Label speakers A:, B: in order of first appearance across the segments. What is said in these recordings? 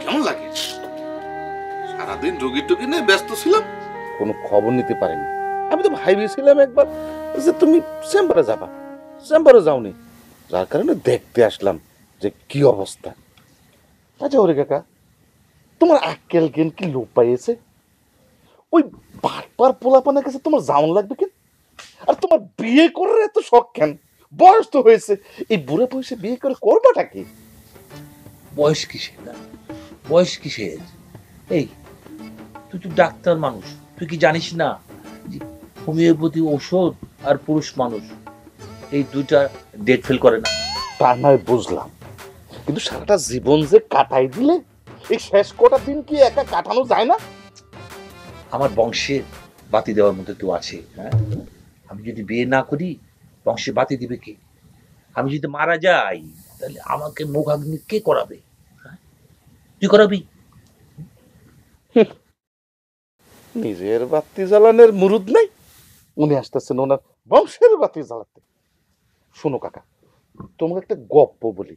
A: কেমন লাগে? সারাদিন রোগী টোগী নিয়ে ব্যস্ত ছিলাম, কোনো খবর নিতে পারিনি। আমি তো ভাইবেছিলাম একবার যে তুমি চেম্বারে যাবা, চেম্বারে যাওনি, যার কারণে দেখতে আসলাম যে কি অবস্থা। আচ্ছা ওরে কাকা, তোমার আক্কেল জ্ঞান কি লোপ পাইয়েছে? ওই বাটপার পোলাপানের কাছে তোমার জাউন লাগবে কেন? আর তোমার বিয়ে করার এত শখ কেন? বয়স তো হয়েছে, এই বুড়ো বয়সে বিয়ে করে করবাটা কি?
B: বয়স কিসের না, বয়স কিসের? এই তুই তো ডাক্তার মানুষ, তুই কি জানিস না যে হোমিওপ্যাথি ঔষধ আর পুরুষ মানুষ এই দুইটা ডেট ফেল করে না?
A: তা নয় বুঝলাম, কিন্তু সারাটা জীবন যে কাটাই দিলে, এই শেষ কটা দিন কি একা কাটানো যায় না?
B: আমার বংশের বাতি দেওয়ার মধ্যে তো আছে। হ্যাঁ, আমি যদি বিয়ে না করি বংশে বাতি দিবে কে? আমি যদি মারা যাই তাহলে আমাকে মুখাগ্নি কে করাবে? হ্যাঁ? তুই করাবি?
A: নিজের বাতি জ্বালানোর মুরুদ নাই, উনি আসতেছেন ওনার বংশের বাতি জ্বালাতে। শোনো কাকা, তোমাকে একটা গপ্প বলি।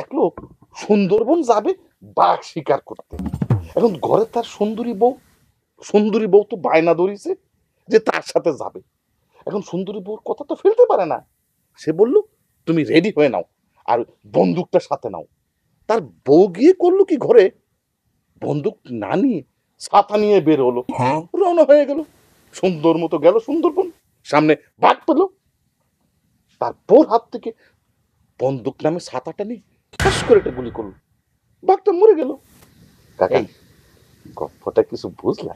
A: এক লোক সুন্দরবন যাবে বাঘ শিকার করতে। এখন ঘরে তার সুন্দরী বউ তো বায়না ধরিছে যে তার সাথে যাবে। এখন সুন্দরী বউর কথা তো ফেলতে পারে না। সে বলল তুমি রেডি হয়ে নাও আর বন্দুকটা সাথে নাও। তার বউ গিয়ে করলো কি, ঘরে বন্দুক না নিয়ে ছাতা নিয়ে বের হলো, রওনা হয়ে গেল। সুন্দর মতো গেল সুন্দরবন, সামনে বাঘ পেল, তার বউর হাত থেকে বন্দুক নামে ছাতাটা নিয়ে ঠাস করে একটা গুলি করলো, বাঘটা মরে গেল। কাকা, গল্পটা কিছু বুঝলা?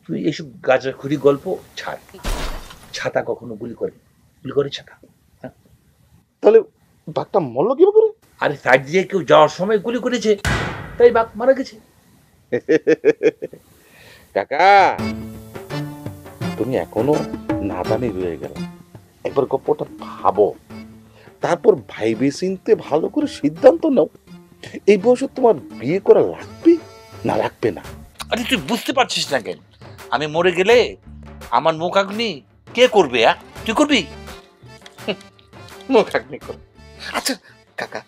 B: তুই এসব গাঁজাখুরি গল্প ছাড়। ছাতা কখনো গুলি করে? গুলি করে ছাতা?
A: তাহলে বাঘটা মরলো কি করে?
B: আরে সাইড দিয়ে কেউ যাওয়ার সময় গুলি করেছে, তাই বাঘ মারা গেছে।
A: কাকা, তুমি এখনো নাদানি রয়ে গেল। একবার গল্পটা ভাবো, তারপর ভাইবে চিনতে ভালো করে সিদ্ধান্ত নাও। এই বয়সে তোমার বিয়ে করা লাগবে না লাগবে না?
B: আরে তুই বুঝতে পারছিস না কেন? আমি মরে গেলে আমার মুখাগ্নি কে করবে? তুই করবি?
A: মুখাগ্নি করো। আচ্ছা কাকা,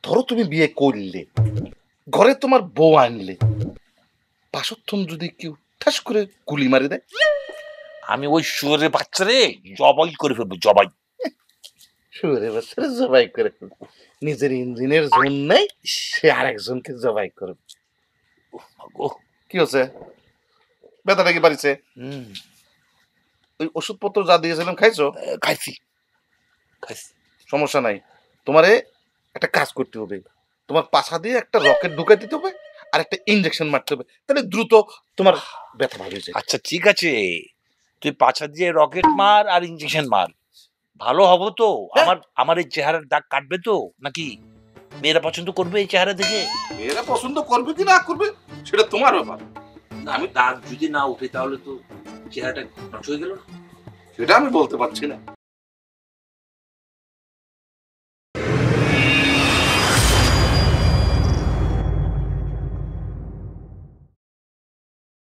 A: ধরো তুমি বিয়ে করলে, ঘরে তোমার বউ আনলে, পাশাত্তন যদি কেউ ঠাস করে গুলি মারি দেয়?
B: আমি ওই শুয়োরের বাচ্চারে জবাই করে ফেলবো, জবাই।
A: শুয়োরের বাচ্চারা জবাই করে ফেলবে? নিজের ইঞ্জিনের জোন নেই, সে আরেকজনকে জবাই করবে। কি হচ্ছে, ব্যথাটা কি বাড়িছে? ওই ওষুধপত্র যা দিয়েছিলাম খাইছো?
B: খাইছি খাইছি।
A: সমস্যা নাই, তোমারে একটা কাজ করতে হবে। তোমার পাছা দিয়ে একটা রকেট ঢুকাই দিতে হবে আর একটা ইনজেকশন মারতে হবে, তাহলে দ্রুত তোমার ব্যথা ভালো হয়ে যায়।
B: আচ্ছা ঠিক আছে, তুই পাছা দিয়ে রকেট মার আর ইঞ্জেকশন মার, ভালো হবো তো? আমার আমার এই চেহারার দাগ কাটবে তো নাকি? মেয়েরা পছন্দ করবে এই চেহারা দেখে?
A: মেয়েরা পছন্দ করবে কি না করবে সেটা তোমার ব্যাপার।
B: আমি দাগ যদি না উঠে তাহলে তো চেহারাটা নষ্ট হয়ে গেল না?
A: সেটা আমি বলতে পারছি না।